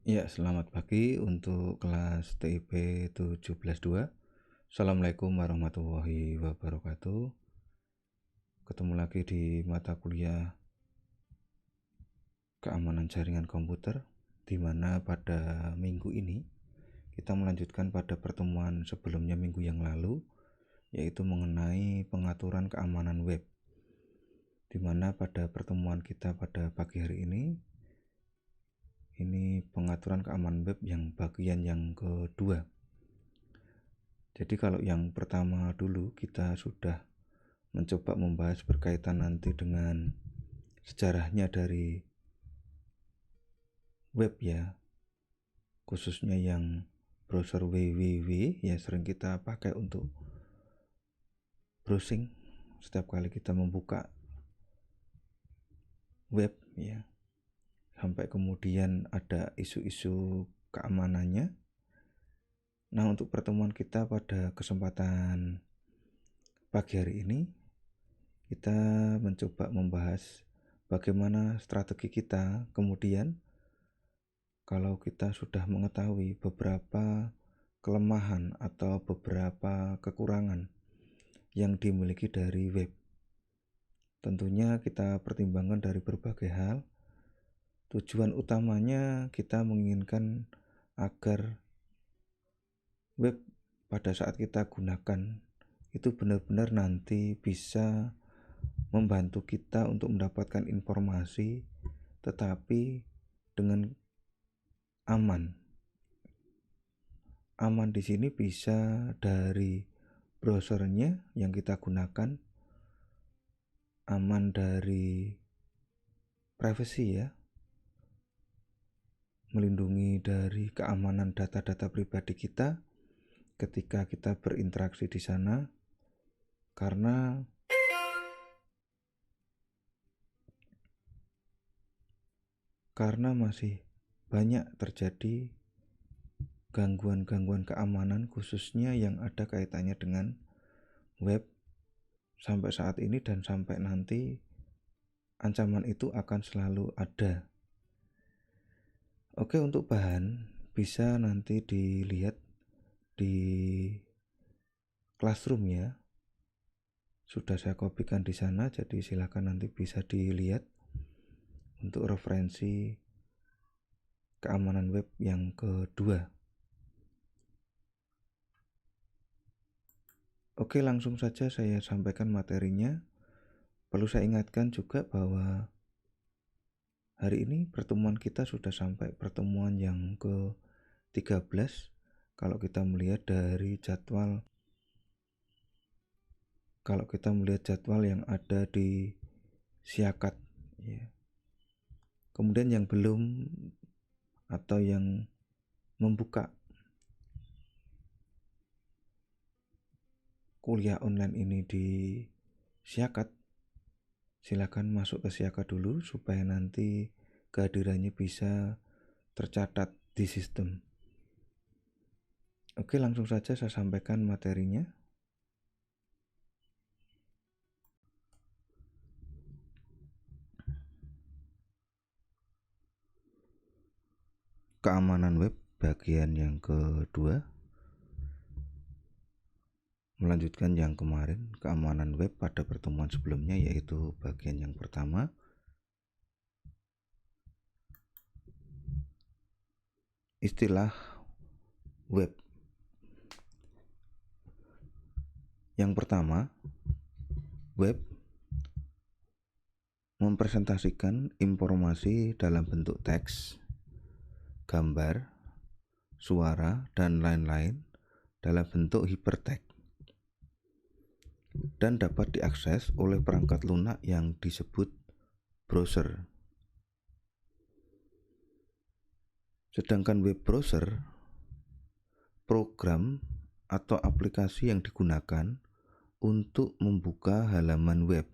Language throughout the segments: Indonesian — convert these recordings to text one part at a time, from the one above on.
Ya, selamat pagi untuk kelas TIP 17.2. Assalamualaikum warahmatullahi wabarakatuh. Ketemu lagi di mata kuliah keamanan jaringan komputer, di mana pada minggu ini kita melanjutkan pada pertemuan sebelumnya minggu yang lalu, yaitu mengenai pengaturan keamanan web. Di mana pada pertemuan kita pada pagi hari ini pengaturan keamanan web yang bagian yang kedua. Jadi kalau yang pertama dulu kita sudah mencoba membahas berkaitan nanti dengan sejarahnya dari web ya, khususnya yang browser www ya sering kita pakai untuk browsing setiap kali kita membuka web ya, sampai kemudian ada isu-isu keamanannya. Nah, untuk pertemuan kita pada kesempatan pagi hari ini kita mencoba membahas bagaimana strategi kita kemudian kalau kita sudah mengetahui beberapa kelemahan atau beberapa kekurangan yang dimiliki dari web. Tentunya kita pertimbangkan dari berbagai hal. Tujuan utamanya kita menginginkan agar web pada saat kita gunakan itu benar-benar nanti bisa membantu kita untuk mendapatkan informasi, tetapi dengan aman. Aman di sini bisa dari browsernya yang kita gunakan, aman dari privacy ya, melindungi dari keamanan data-data pribadi kita ketika kita berinteraksi di sana, karena masih banyak terjadi gangguan-gangguan keamanan khususnya yang ada kaitannya dengan web sampai saat ini dan sampai nanti ancaman itu akan selalu ada. Oke, untuk bahan bisa nanti dilihat di Classroom ya. Sudah saya kopikan di sana, jadi silakan nanti bisa dilihat untuk referensi keamanan web yang kedua. Oke, langsung saja saya sampaikan materinya. Perlu saya ingatkan juga bahwa hari ini pertemuan kita sudah sampai pertemuan yang ke-13 kalau kita melihat dari jadwal. Kalau kita melihat jadwal yang ada di Siakat ya. Kemudian yang belum atau yang membuka kuliah online ini di Siakat, silakan masuk ke Siakat dulu supaya nanti kehadirannya bisa tercatat di sistem. Oke, langsung saja saya sampaikan materinya. keamanan web bagian yang kedua, melanjutkan yang kemarin, keamanan web pada pertemuan sebelumnya, yaitu bagian yang pertama. Istilah web. Yang pertama, web mempresentasikan informasi dalam bentuk teks, gambar, suara, dan lain-lain dalam bentuk hypertext dan dapat diakses oleh perangkat lunak yang disebut browser. Sedangkan web browser, program atau aplikasi yang digunakan untuk membuka halaman web.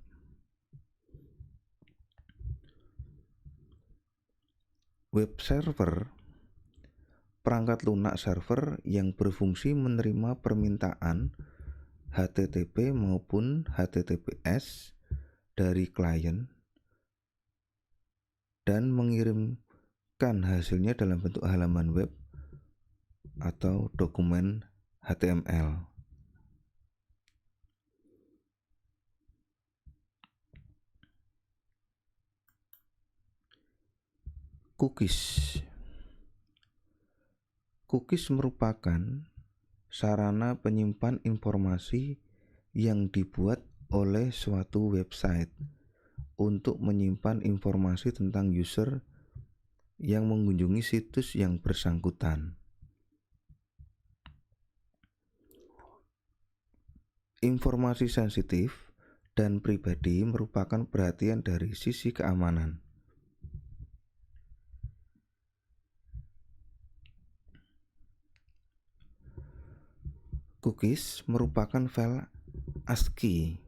Web server, perangkat lunak server yang berfungsi menerima permintaan HTTP maupun HTTPS dari klien dan mengirimkan hasilnya dalam bentuk halaman web atau dokumen HTML. Cookies. Cookies merupakan sarana penyimpan informasi yang dibuat oleh suatu website untuk menyimpan informasi tentang user yang mengunjungi situs yang bersangkutan. Informasi sensitif dan pribadi merupakan perhatian dari sisi keamanan. Cookies merupakan file ASCII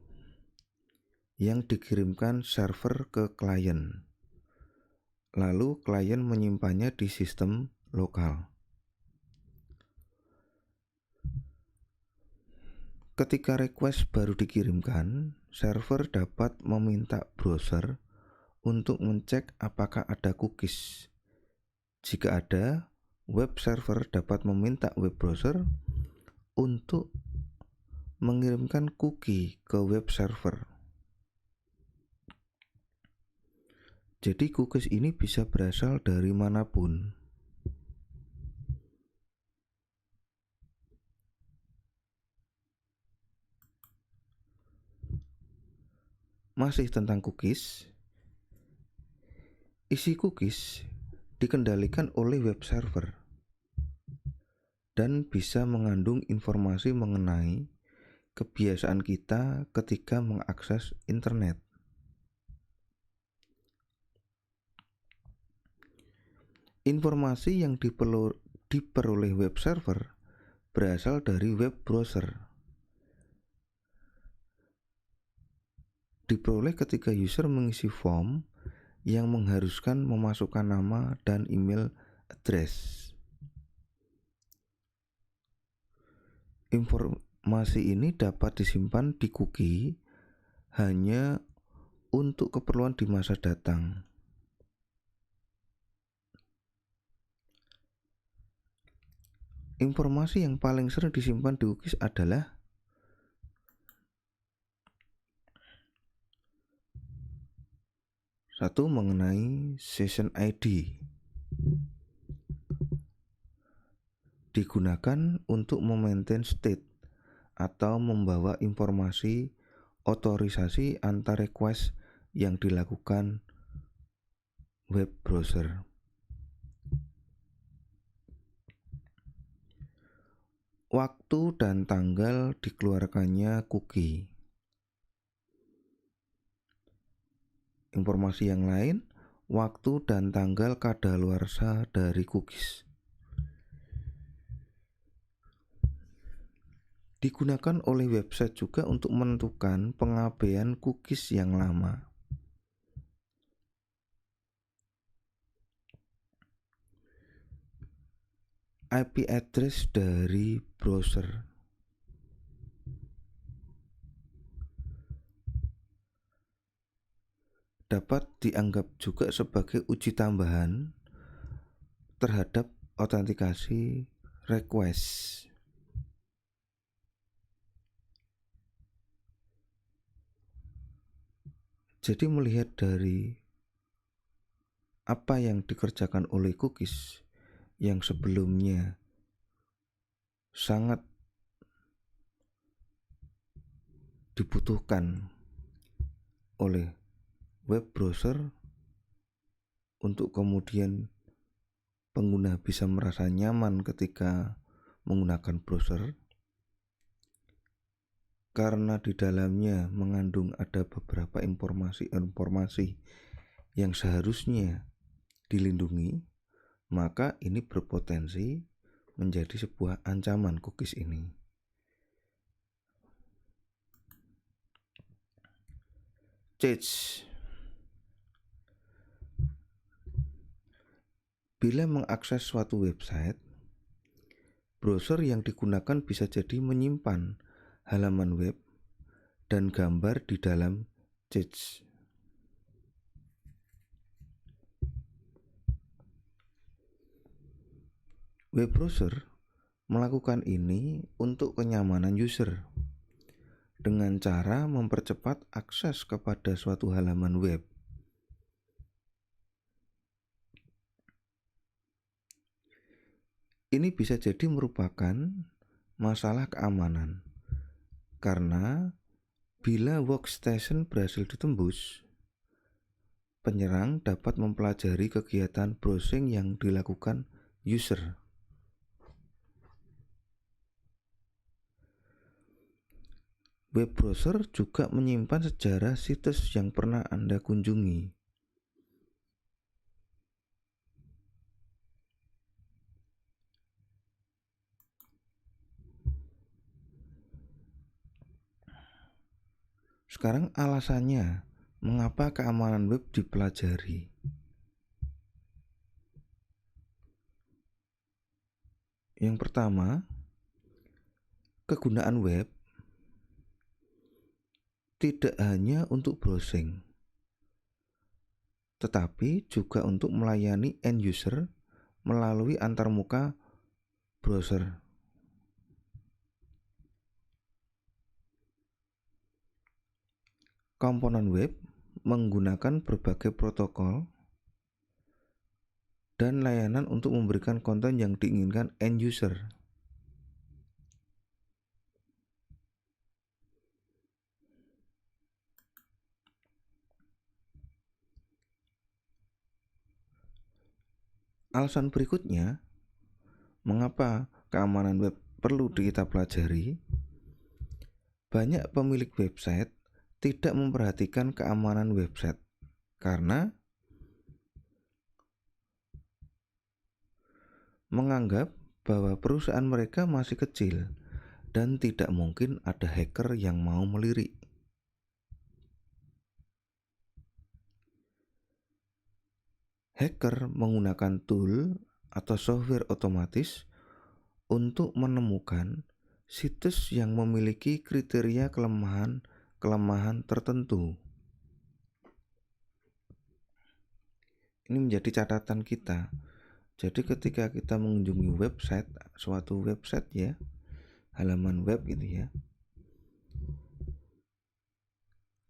yang dikirimkan server ke klien. Lalu klien menyimpannya di sistem lokal. Ketika request baru dikirimkan, server dapat meminta browser untuk mencek apakah ada cookies. Jika ada, web server dapat meminta web browser untuk mengirimkan cookie ke web server. Jadi cookies ini bisa berasal dari manapun. Masih tentang cookies, isi cookies dikendalikan oleh web server dan bisa mengandung informasi mengenai kebiasaan kita ketika mengakses internet. Informasi yang diperoleh web server berasal dari web browser. Diperoleh ketika user mengisi form yang mengharuskan memasukkan nama dan email address. Informasi ini dapat disimpan di cookie hanya untuk keperluan di masa datang. Informasi yang paling sering disimpan di cookies adalah satu, mengenai session ID. Digunakan untuk memaintain state atau membawa informasi otorisasi antar request yang dilakukan web browser. Waktu dan tanggal dikeluarkannya cookie. Informasi yang lain, waktu dan tanggal kadaluarsa dari cookies. Digunakan oleh website juga untuk menentukan pengabaian cookies yang lama. IP address dari browser. Dapat dianggap juga sebagai uji tambahan terhadap autentikasi request. Jadi melihat dari apa yang dikerjakan oleh cookies yang sebelumnya sangat dibutuhkan oleh web browser untuk kemudian pengguna bisa merasa nyaman ketika menggunakan browser, karena di dalamnya mengandung ada beberapa informasi yang seharusnya dilindungi, maka ini berpotensi menjadi sebuah ancaman cookies ini. Change. Bila mengakses suatu website, browser yang digunakan bisa jadi menyimpan halaman web dan gambar di dalam cache. Web browser melakukan ini untuk kenyamanan user dengan cara mempercepat akses kepada suatu halaman web. Ini bisa jadi merupakan masalah keamanan, karena bila workstation berhasil ditembus, penyerang dapat mempelajari kegiatan browsing yang dilakukan user. Web browser juga menyimpan sejarah situs yang pernah Anda kunjungi. Sekarang alasannya mengapa keamanan web dipelajari. Yang pertama, kegunaan web tidak hanya untuk browsing, tetapi juga untuk melayani end user melalui antarmuka browser. Komponen web menggunakan berbagai protokol dan layanan untuk memberikan konten yang diinginkan end user. Alasan berikutnya, mengapa keamanan web perlu kita pelajari? Banyak pemilik website tidak memperhatikan keamanan website karena menganggap bahwa perusahaan mereka masih kecil dan tidak mungkin ada hacker yang mau melirik. Hacker menggunakan tool atau software otomatis untuk menemukan situs yang memiliki kriteria kelemahan tertentu. Ini menjadi catatan kita. Jadi ketika kita mengunjungi website, suatu website ya, halaman web gitu ya,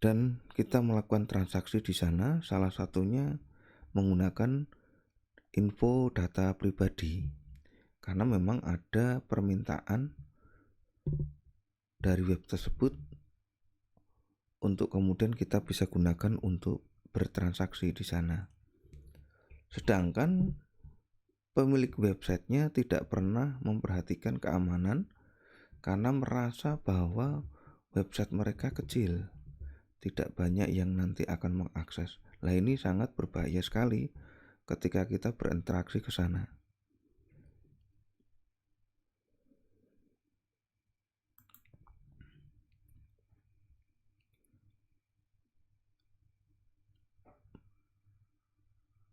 dan kita melakukan transaksi di sana, salah satunya menggunakan info data pribadi, karena memang ada permintaan dari web tersebut untuk kemudian kita bisa gunakan untuk bertransaksi di sana. Sedangkan pemilik websitenya tidak pernah memperhatikan keamanan karena merasa bahwa website mereka kecil, tidak banyak yang nanti akan mengakses. Nah, ini sangat berbahaya sekali ketika kita berinteraksi ke sana.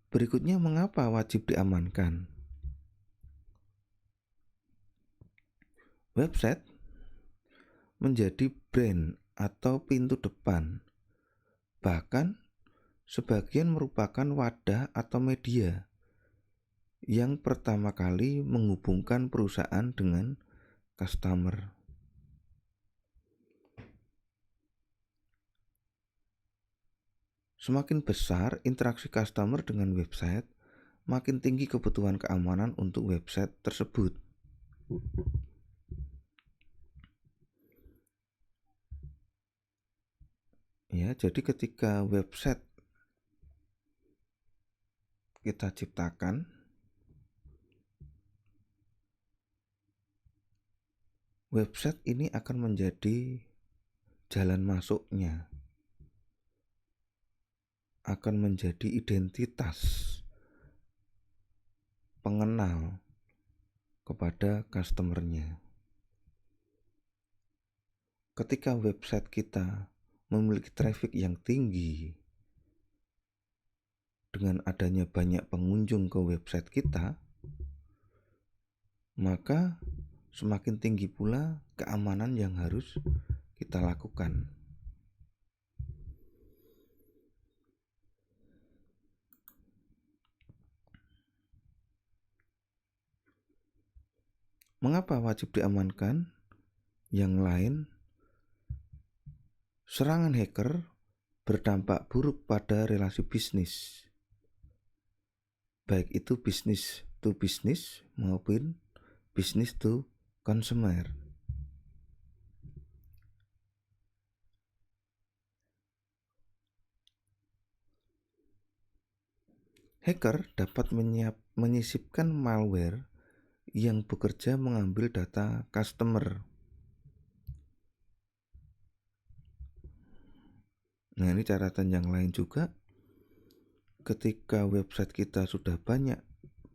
Berikutnya, mengapa wajib diamankan? Website menjadi brand atau pintu depan, bahkan sebagian merupakan wadah atau media yang pertama kali menghubungkan perusahaan dengan customer. Semakin besar interaksi customer dengan website, makin tinggi kebutuhan keamanan untuk website tersebut. Ya, jadi ketika website kita ciptakan, website ini akan menjadi jalan masuknya, akan menjadi identitas pengenal kepada customernya. Ketika website kita memiliki traffic yang tinggi, dengan adanya banyak pengunjung ke website kita, maka semakin tinggi pula keamanan yang harus kita lakukan. Mengapa wajib diamankan? Yang lain, serangan hacker berdampak buruk pada relasi bisnis, baik itu bisnis to bisnis maupun bisnis to consumer. Hacker dapat menyisipkan malware yang bekerja mengambil data customer. Nah, ini catatan yang lain juga. Ketika website kita sudah banyak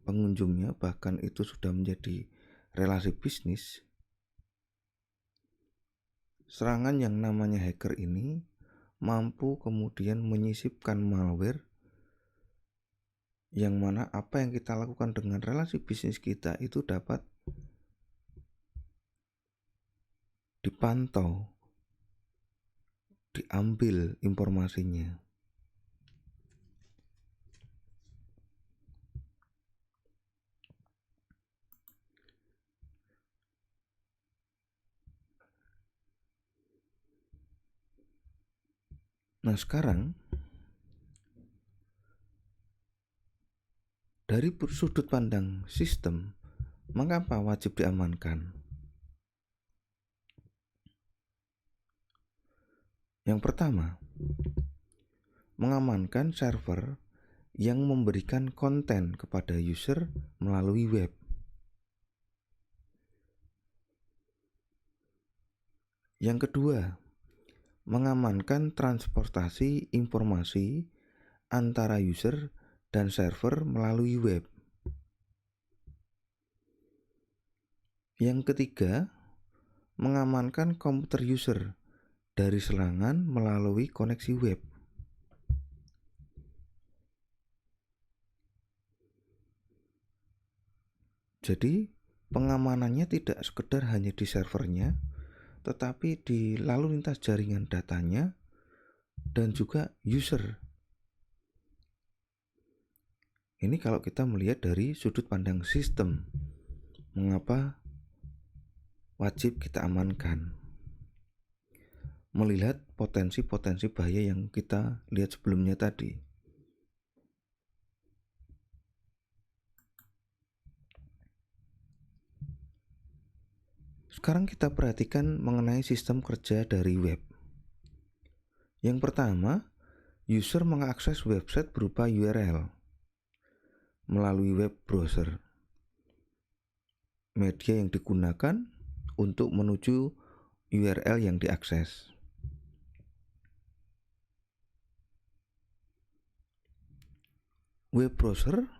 pengunjungnya, bahkan itu sudah menjadi relasi bisnis, serangan yang namanya hacker ini mampu kemudian menyisipkan malware, yang mana apa yang kita lakukan dengan relasi bisnis kita itu dapat dipantau, diambil informasinya. Nah, sekarang dari sudut pandang sistem, mengapa wajib diamankan? Yang pertama, mengamankan server yang memberikan konten kepada user melalui web. Yang kedua, mengamankan transportasi informasi antara user dan server melalui web. Yang ketiga, mengamankan komputer user dari serangan melalui koneksi web. Jadi, pengamanannya tidak sekedar hanya di servernya, tetapi di lalu lintas jaringan datanya dan juga user. Ini kalau kita melihat dari sudut pandang sistem, mengapa wajib kita amankan? Melihat potensi-potensi bahaya yang kita lihat sebelumnya tadi. Sekarang kita perhatikan mengenai sistem kerja dari web. Yang pertama, user mengakses website berupa URL melalui web browser. Media yang digunakan untuk menuju URL yang diakses. Web browser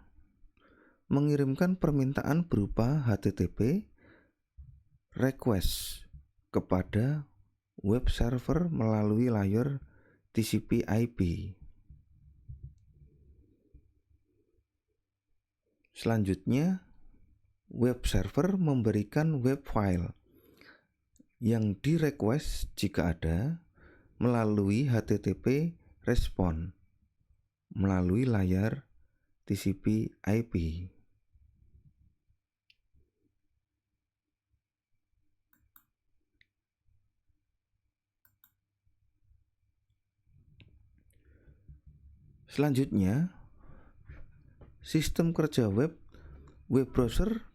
mengirimkan permintaan berupa HTTP request kepada web server melalui layar TCP/IP. Selanjutnya, web server memberikan web file yang di-request jika ada melalui HTTP respon melalui layar TCP/IP. Selanjutnya, sistem kerja web browser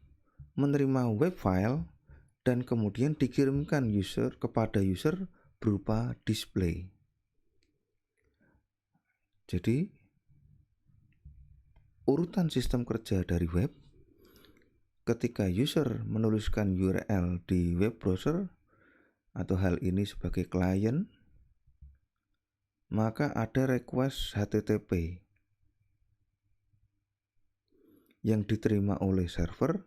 menerima web file dan kemudian dikirimkan kepada user berupa display. Jadi, urutan sistem kerja dari web, ketika user menuliskan URL di web browser atau hal ini sebagai klien, maka ada request HTTP yang diterima oleh server,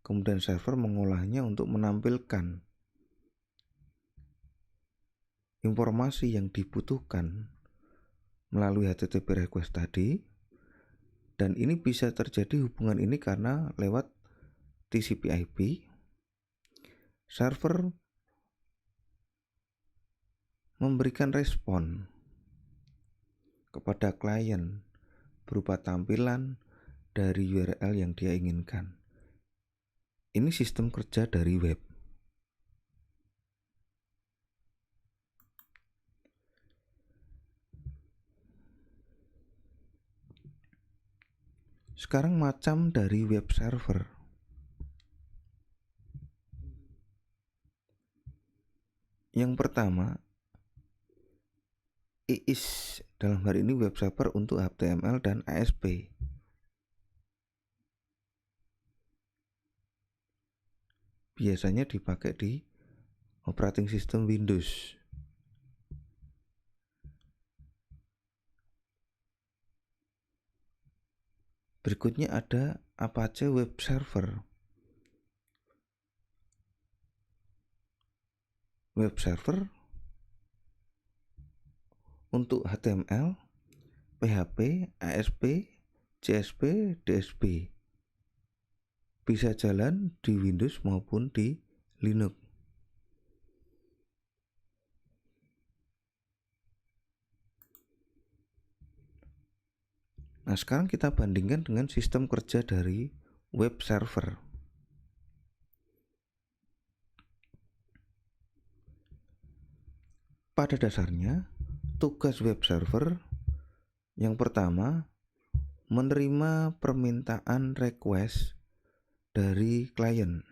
kemudian server mengolahnya untuk menampilkan informasi yang dibutuhkan melalui HTTP request tadi. Dan ini bisa terjadi hubungan ini karena lewat TCP/IP. Server memberikan respon kepada klien berupa tampilan dari URL yang dia inginkan. Ini sistem kerja dari web. Sekarang macam dari web server. Yang pertama, IIS, dalam hal ini web server untuk HTML dan ASP. Biasanya dipakai di operating system Windows. Berikutnya ada Apache Web Server. Web server untuk HTML, PHP, ASP, CSP, DSP. Bisa jalan di Windows maupun di Linux. Nah, sekarang kita bandingkan dengan sistem kerja dari web server. Pada dasarnya, tugas web server yang pertama menerima permintaan request dari klien.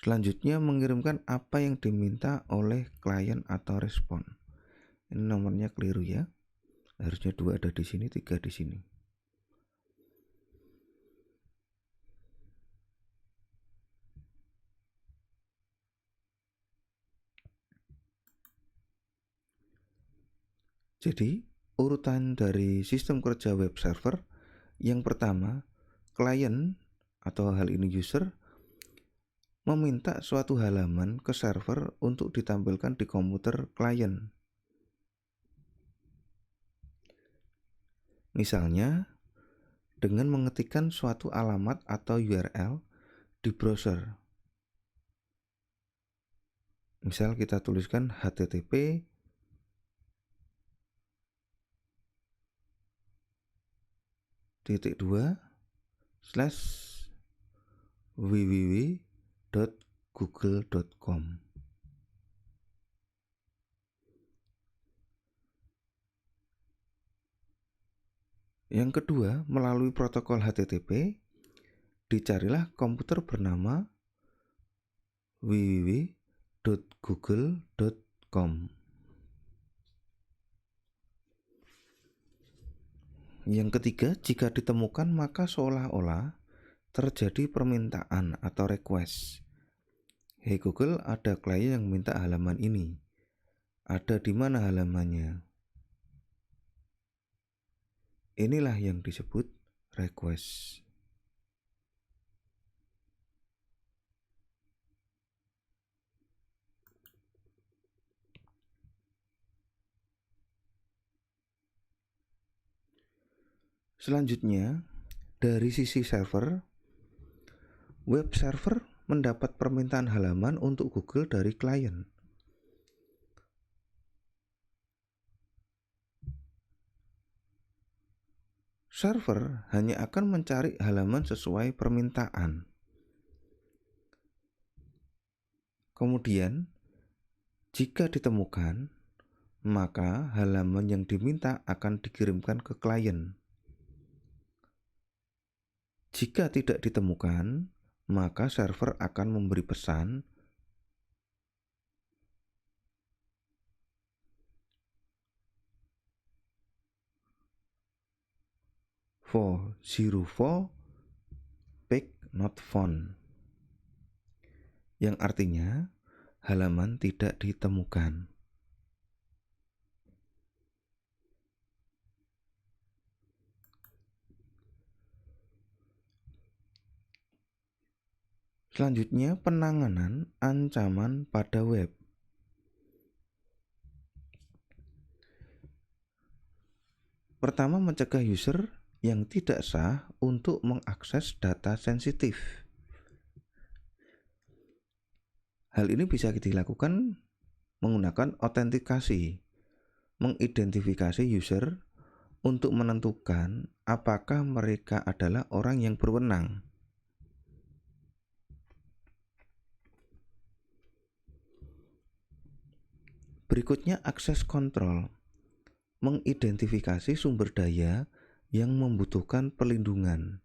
Selanjutnya mengirimkan apa yang diminta oleh klien atau respon. Ini nomornya keliru ya. Harusnya 2 ada di sini, 3 di sini. Jadi, urutan dari sistem kerja web server, yang pertama, klien atau hal ini user meminta suatu halaman ke server untuk ditampilkan di komputer klien. Misalnya, dengan mengetikkan suatu alamat atau URL di browser. Misal kita tuliskan http /www.google.com. Yang kedua, melalui protokol HTTP, dicarilah komputer bernama www.google.com. Yang ketiga, jika ditemukan maka seolah-olah terjadi permintaan atau request. Hey Google, ada klien yang minta halaman ini. Ada di mana halamannya? Inilah yang disebut request. Selanjutnya, dari sisi server, web server mendapat permintaan halaman untuk Google dari klien. server hanya akan mencari halaman sesuai permintaan. Kemudian, jika ditemukan, maka halaman yang diminta akan dikirimkan ke klien. Jika tidak ditemukan, maka server akan memberi pesan "404 page not found", yang artinya halaman tidak ditemukan. Selanjutnya, penanganan ancaman pada web. Pertama, mencegah user yang tidak sah untuk mengakses data sensitif. Hal ini bisa dilakukan menggunakan autentikasi, mengidentifikasi user untuk menentukan apakah mereka adalah orang yang berwenang. Berikutnya, akses kontrol, mengidentifikasi sumber daya yang membutuhkan perlindungan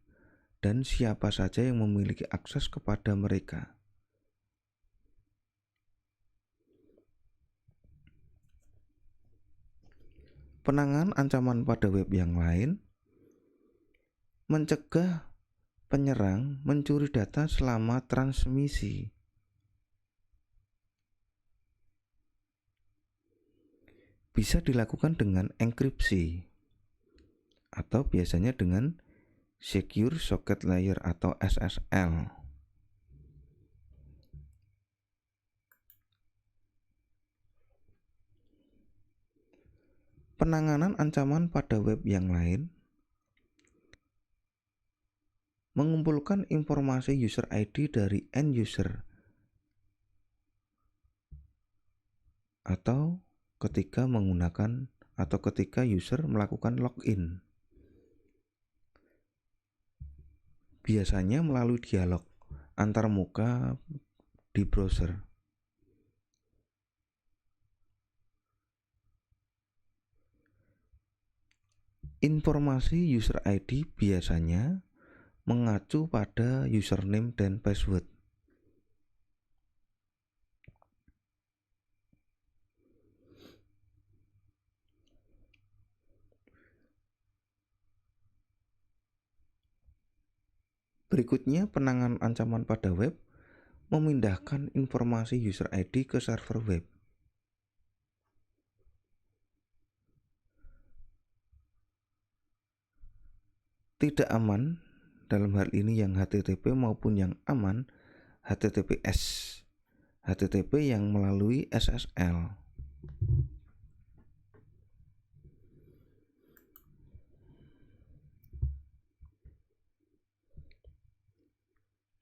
dan siapa saja yang memiliki akses kepada mereka. Penanganan ancaman pada web yang lain, mencegah penyerang mencuri data selama transmisi. Bisa dilakukan dengan enkripsi atau biasanya dengan Secure Socket Layer atau SSL. Penanganan ancaman pada web yang lain, mengumpulkan informasi user ID dari end user atau ketika user melakukan login. Biasanya melalui dialog antar muka di browser. Informasi user ID biasanya mengacu pada username dan password. Berikutnya, penanganan ancaman pada web, memindahkan informasi user ID ke server web. Tidak aman, dalam hal ini yang HTTP maupun yang aman, HTTPS, HTTP yang melalui SSL.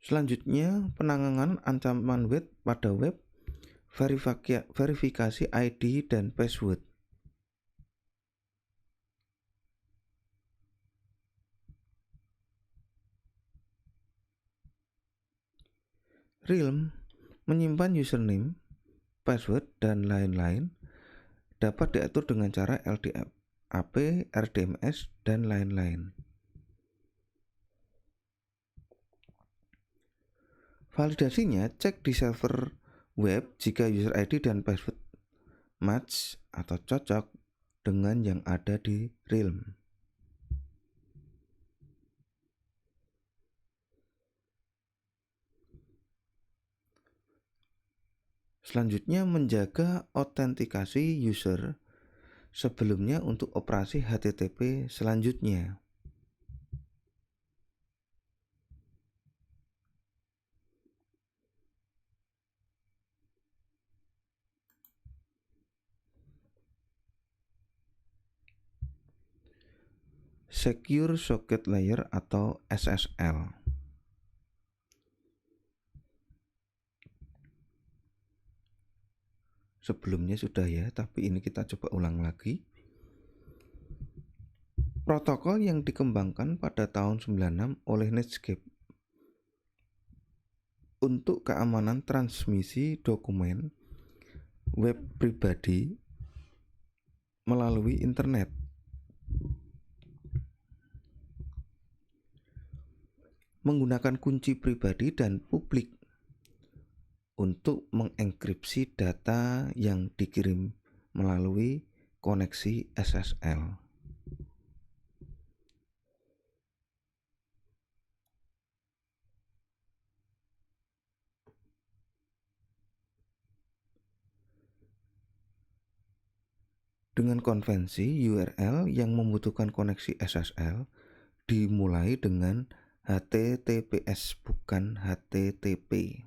Selanjutnya, penanganan ancaman web pada web, verifikasi ID dan password. Realm menyimpan username, password, dan lain-lain, dapat diatur dengan cara LDAP, RDMS, dan lain-lain. Validasinya, cek di server web jika user ID dan password match atau cocok dengan yang ada di Realm. Selanjutnya, menjaga autentikasi user sebelumnya untuk operasi HTTP selanjutnya. Secure Socket Layer atau SSL. Sebelumnya sudah ya, tapi ini kita coba ulang lagi. Protokol yang dikembangkan pada tahun 96 oleh Netscape untuk keamanan transmisi dokumen web pribadi melalui internet. Menggunakan kunci pribadi dan publik untuk mengenkripsi data yang dikirim melalui koneksi SSL. Dengan konvensi URL yang membutuhkan koneksi SSL dimulai dengan HTTPS bukan HTTP.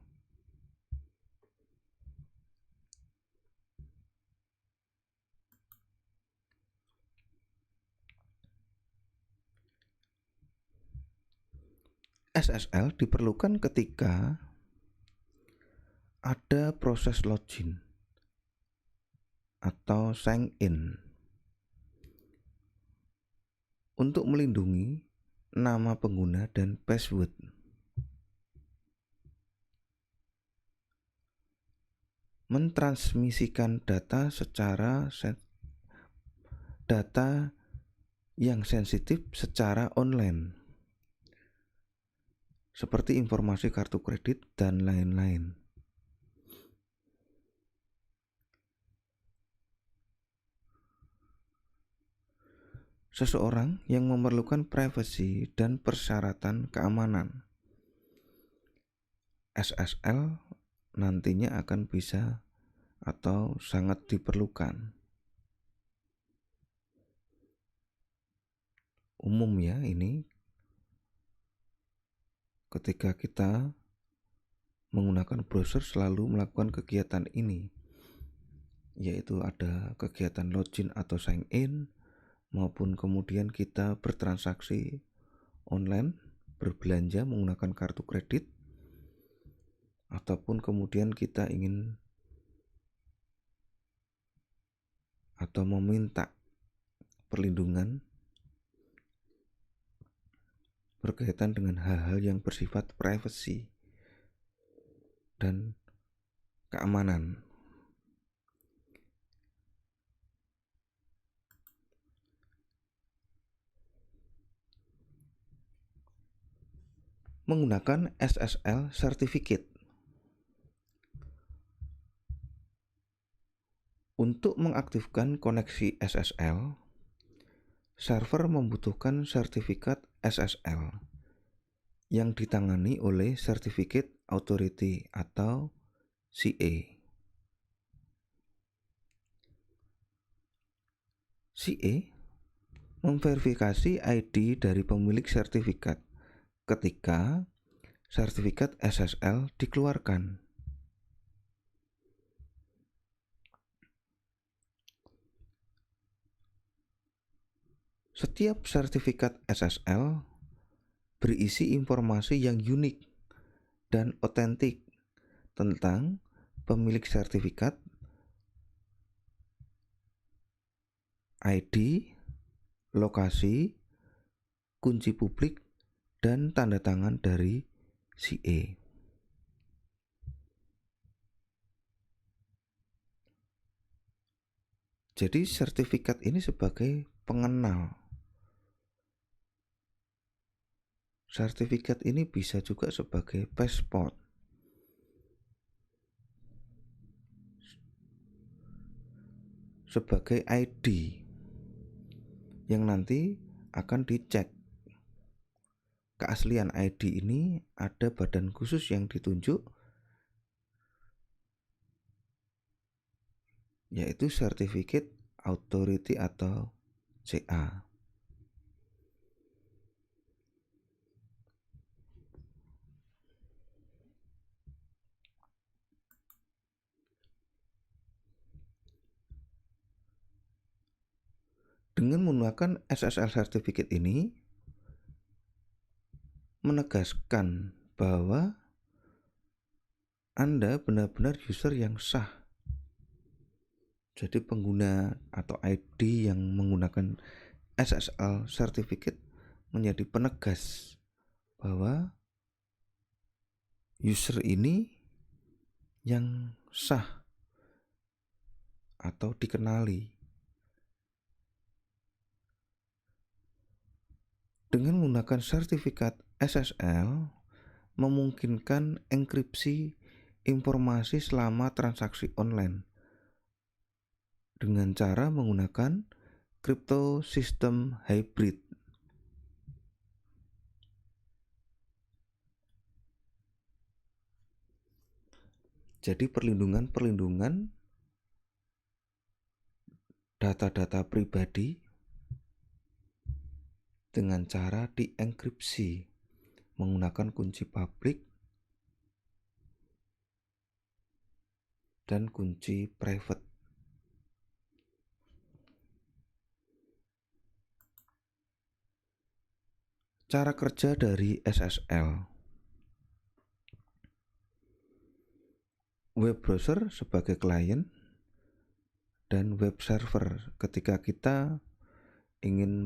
SSL diperlukan ketika ada proses login atau sign in untuk melindungi nama pengguna dan password. Mentransmisikan data yang sensitif secara online, seperti informasi kartu kredit dan lain-lain. Seseorang yang memerlukan privasi dan persyaratan keamanan, SSL nantinya akan bisa atau sangat diperlukan. Umum ya ini ketika kita menggunakan browser selalu melakukan kegiatan ini, yaitu ada kegiatan login atau sign in, maupun kemudian kita bertransaksi online, berbelanja menggunakan kartu kredit, ataupun kemudian kita ingin atau meminta perlindungan berkaitan dengan hal-hal yang bersifat privasi dan keamanan. Menggunakan SSL Certificate. Untuk mengaktifkan koneksi SSL, server membutuhkan sertifikat SSL yang ditangani oleh Certificate Authority atau CA. CA memverifikasi ID dari pemilik sertifikat ketika sertifikat SSL dikeluarkan. Setiap sertifikat SSL berisi informasi yang unik dan otentik tentang pemilik sertifikat, ID, lokasi, kunci publik, dan tanda tangan dari CA. Jadi sertifikat ini sebagai pengenal. Sertifikat ini bisa juga sebagai passport. Sebagai ID yang nanti akan dicek. Keaslian ID ini ada badan khusus yang ditunjuk, yaitu Certificate Authority atau CA. Dengan menggunakan SSL Certificate ini menegaskan bahwa Anda benar-benar user yang sah. Jadi pengguna atau ID yang menggunakan SSL Certificate menjadi penegas bahwa user ini yang sah atau dikenali. Dengan menggunakan sertifikat SSL memungkinkan enkripsi informasi selama transaksi online dengan cara menggunakan crypto system hybrid. Jadi perlindungan data-data pribadi dengan cara dienkripsi menggunakan kunci publik dan kunci private. Cara kerja dari SSL. Web browser sebagai klien dan web server ketika kita ingin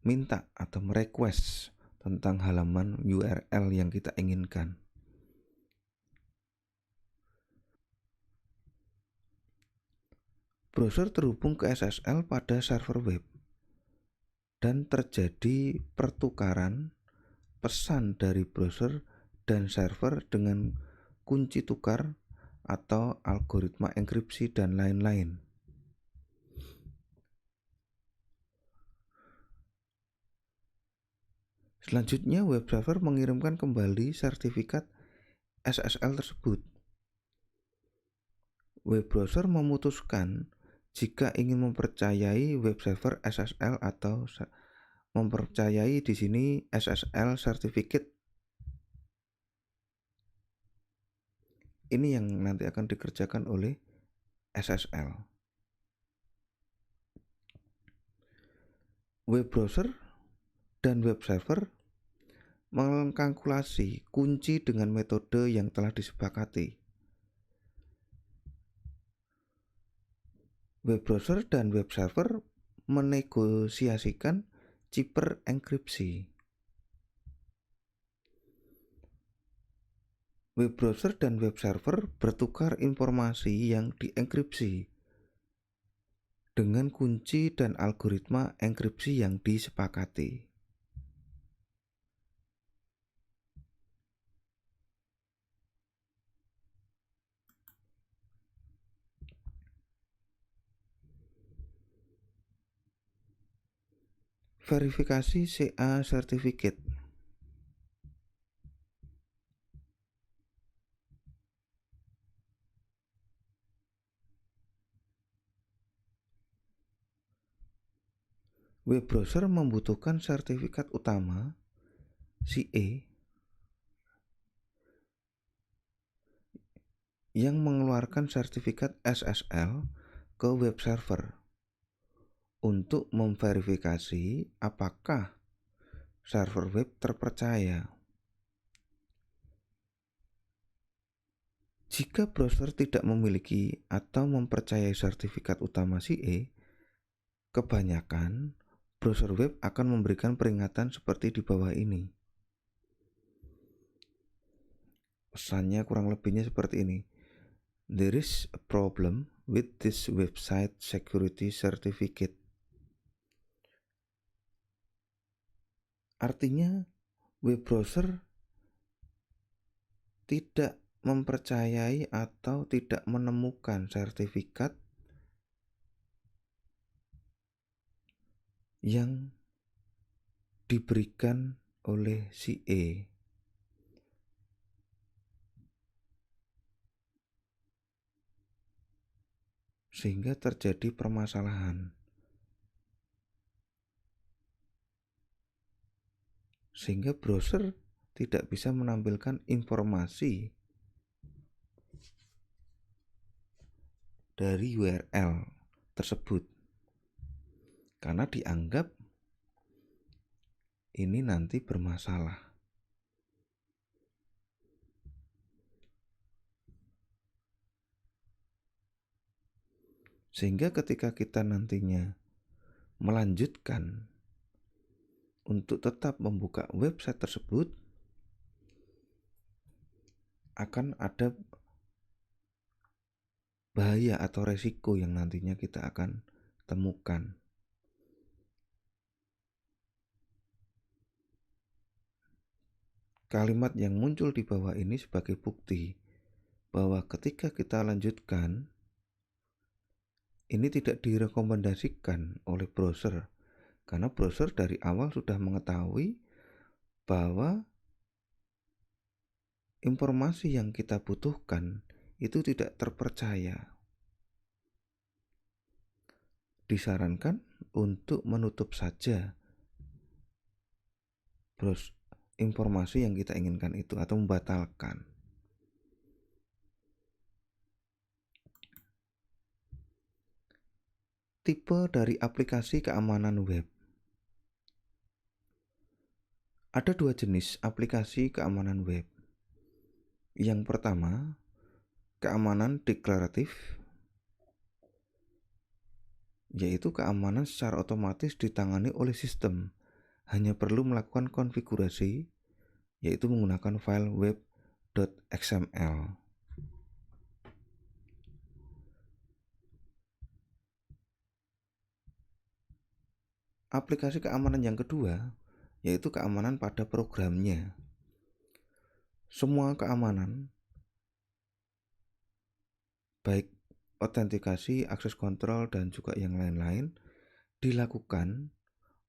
meminta atau merequest tentang halaman URL yang kita inginkan. Browser terhubung ke SSL pada server web dan terjadi pertukaran pesan dari browser dan server dengan kunci tukar atau algoritma enkripsi dan lain-lain. Selanjutnya, web server mengirimkan kembali sertifikat SSL tersebut. Web browser memutuskan jika ingin mempercayai web server SSL atau mempercayai di sini SSL certificate. Ini yang nanti akan dikerjakan oleh SSL. Web browser dan web server mengkalkulasi kunci dengan metode yang telah disepakati. Web browser dan web server menegosiasikan cipher enkripsi. Web browser dan web server bertukar informasi yang dienkripsi dengan kunci dan algoritma enkripsi yang disepakati. Verifikasi CA Certificate. Web browser membutuhkan sertifikat utama CA yang mengeluarkan sertifikat SSL ke web server untuk memverifikasi apakah server web terpercaya. Jika browser tidak memiliki atau mempercayai sertifikat utama CA, kebanyakan browser web akan memberikan peringatan seperti di bawah ini. Pesannya kurang lebihnya seperti ini. There is a problem with this website security certificate. Artinya, web browser tidak mempercayai atau tidak menemukan sertifikat yang diberikan oleh CA. Sehingga terjadi permasalahan. Sehingga browser tidak bisa menampilkan informasi dari URL tersebut karena dianggap ini nanti bermasalah. Sehingga ketika kita nantinya melanjutkan untuk tetap membuka website tersebut, akan ada bahaya atau resiko yang nantinya kita akan temukan. Kalimat yang muncul di bawah ini sebagai bukti bahwa ketika kita lanjutkan, ini tidak direkomendasikan oleh browser, karena browser dari awal sudah mengetahui bahwa informasi yang kita butuhkan itu tidak terpercaya. Disarankan untuk menutup saja informasi yang kita inginkan itu atau membatalkan. Tipe dari aplikasi keamanan web. Ada dua jenis aplikasi keamanan web. Yang pertama, keamanan deklaratif, yaitu keamanan secara otomatis ditangani oleh sistem. Hanya perlu melakukan konfigurasi, yaitu menggunakan file web.xml. Aplikasi keamanan yang kedua, yaitu keamanan pada programnya. Semua keamanan, baik autentikasi, akses kontrol, dan juga yang lain-lain, dilakukan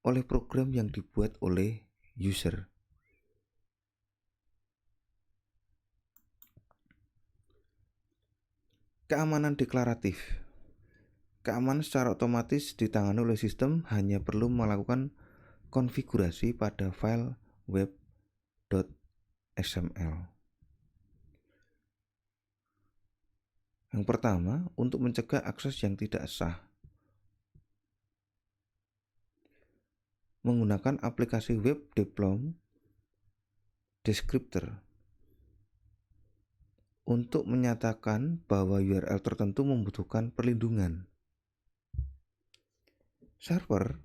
oleh program yang dibuat oleh user. Keamanan deklaratif. Keamanan secara otomatis ditangani oleh sistem, hanya perlu melakukan konfigurasi pada file web.xml. Yang pertama, untuk mencegah akses yang tidak sah. Menggunakan aplikasi web diplom descriptor untuk menyatakan bahwa URL tertentu membutuhkan perlindungan. Server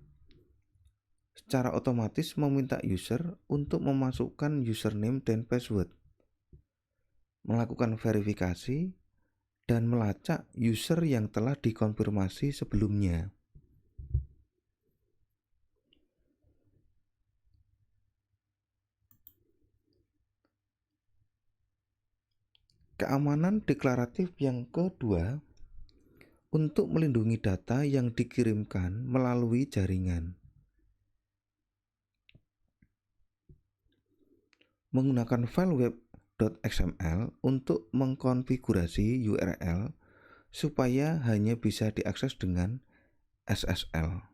secara otomatis meminta user untuk memasukkan username dan password, melakukan verifikasi, dan melacak user yang telah dikonfirmasi sebelumnya. Keamanan deklaratif yang kedua, untuk melindungi data yang dikirimkan melalui jaringan. Menggunakan file web.xml untuk mengkonfigurasi URL supaya hanya bisa diakses dengan SSL.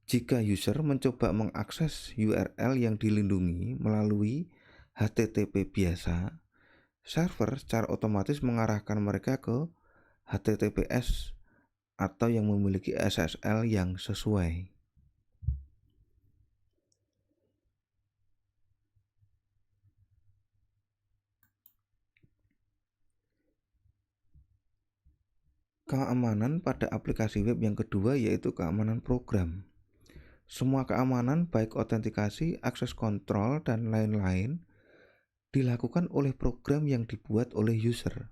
Jika user mencoba mengakses URL yang dilindungi melalui HTTP biasa, server secara otomatis mengarahkan mereka ke HTTPS atau yang memiliki SSL yang sesuai. Keamanan pada aplikasi web yang kedua yaitu keamanan program. Semua keamanan baik autentikasi, akses kontrol, dan lain-lain dilakukan oleh program yang dibuat oleh user.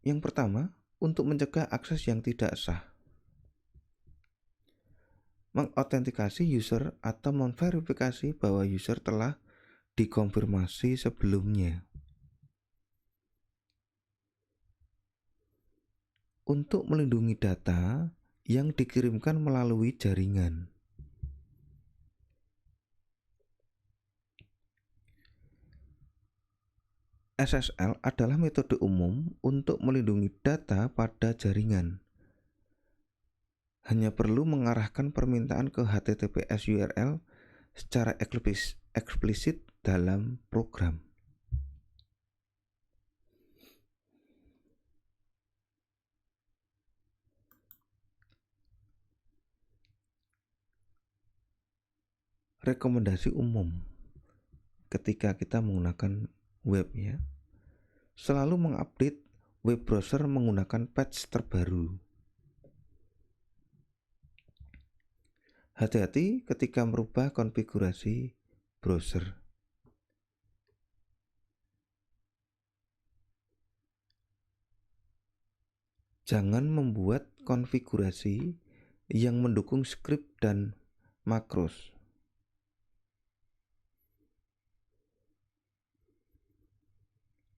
Yang pertama, untuk mencegah akses yang tidak sah. Mengautentikasi user atau memverifikasi bahwa user telah dikonfirmasi sebelumnya. Untuk melindungi data yang dikirimkan melalui jaringan. SSL adalah metode umum untuk melindungi data pada jaringan. Hanya perlu mengarahkan permintaan ke HTTPS URL secara eksplisit dalam program. Rekomendasi umum ketika kita menggunakan web ya. Selalu mengupdate web browser menggunakan patch terbaru. Hati-hati ketika merubah konfigurasi browser. Jangan membuat konfigurasi yang mendukung script dan makros.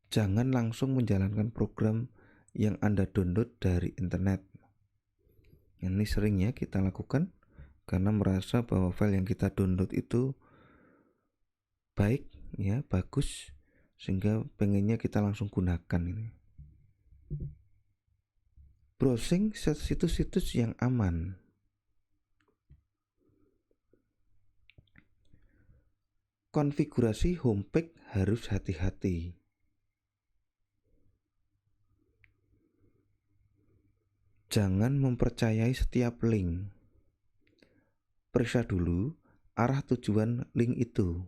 Jangan langsung menjalankan program yang Anda download dari internet. Ini sering ya kita lakukan karena merasa bahwa file yang kita download itu baik ya, bagus, sehingga pengennya kita langsung gunakan ini. Browsing situs-situs yang aman. Konfigurasi homepage harus hati-hati. Jangan mempercayai setiap link. Periksa dulu arah tujuan link itu.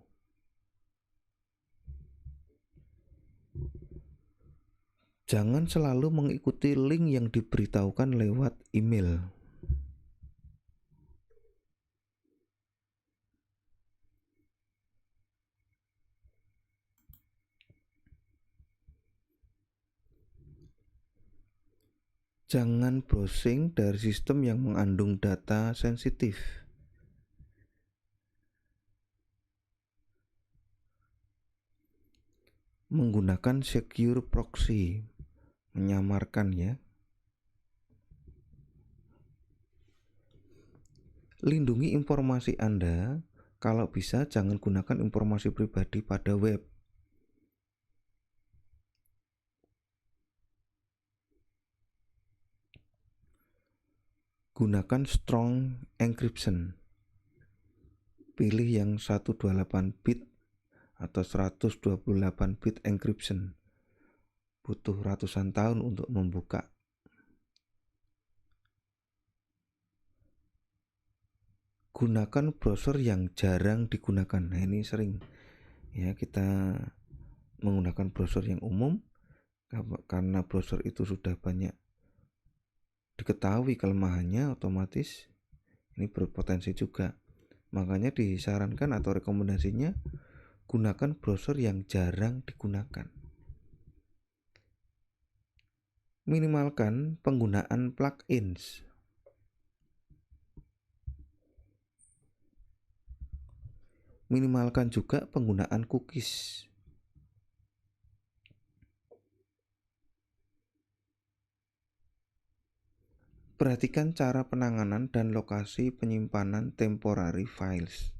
Jangan selalu mengikuti link yang diberitahukan lewat email. Jangan browsing dari sistem yang mengandung data sensitif. Menggunakan secure proxy, menyamarkan ya. Lindungi informasi Anda. Kalau bisa jangan gunakan informasi pribadi pada web. Gunakan strong encryption. Pilih yang 128 bit atau 128 bit encryption. Butuh ratusan tahun untuk membuka. Gunakan browser yang jarang digunakan. Nah, ini sering ya kita menggunakan browser yang umum karena browser itu sudah banyak diketahui kelemahannya, otomatis ini berpotensi juga. Makanya disarankan atau rekomendasinya gunakan browser yang jarang digunakan. Minimalkan penggunaan plugins. Minimalkan juga penggunaan cookies. Perhatikan cara penanganan dan lokasi penyimpanan temporary files.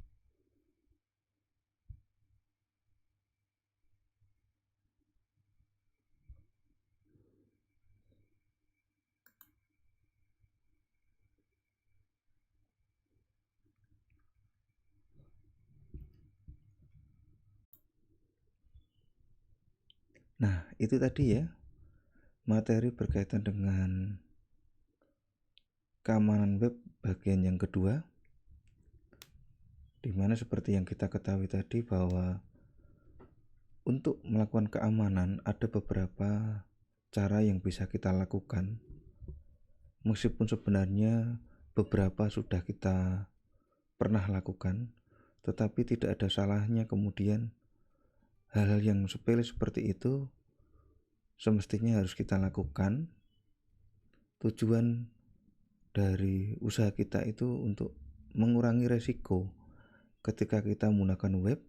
Nah, itu tadi ya materi berkaitan dengan keamanan web bagian yang kedua, dimana seperti yang kita ketahui tadi bahwa untuk melakukan keamanan ada beberapa cara yang bisa kita lakukan. Meskipun sebenarnya beberapa sudah kita pernah lakukan, tetapi tidak ada salahnya kemudian hal-hal yang sepele seperti itu semestinya harus kita lakukan. Tujuan dari usaha kita itu untuk mengurangi resiko ketika kita menggunakan web.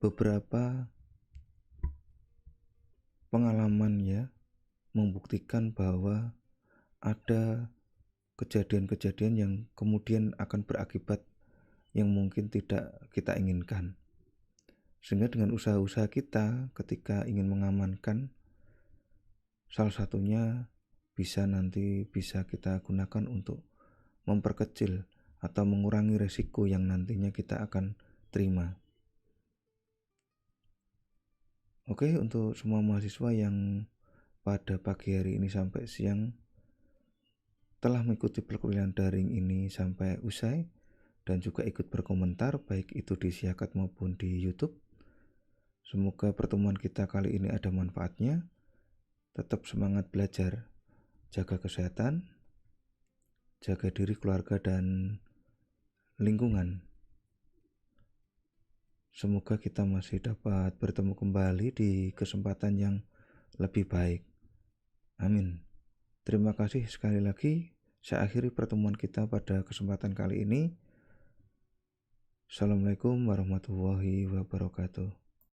Beberapa pengalaman ya membuktikan bahwa ada kejadian-kejadian yang kemudian akan berakibat yang mungkin tidak kita inginkan. Sehingga dengan usaha-usaha kita ketika ingin mengamankan, salah satunya bisa kita gunakan untuk memperkecil atau mengurangi resiko yang nantinya kita akan terima. Oke, untuk semua mahasiswa yang pada pagi hari ini sampai siang telah mengikuti perkuliahan daring ini sampai usai dan juga ikut berkomentar baik itu di Siakat maupun di YouTube. Semoga pertemuan kita kali ini ada manfaatnya. Tetap semangat belajar, jaga kesehatan, jaga diri, keluarga, dan lingkungan. Semoga kita masih dapat bertemu kembali di kesempatan yang lebih baik. Amin. Terima kasih sekali lagi. Saya akhiri pertemuan kita pada kesempatan kali ini. Assalamualaikum warahmatullahi wabarakatuh.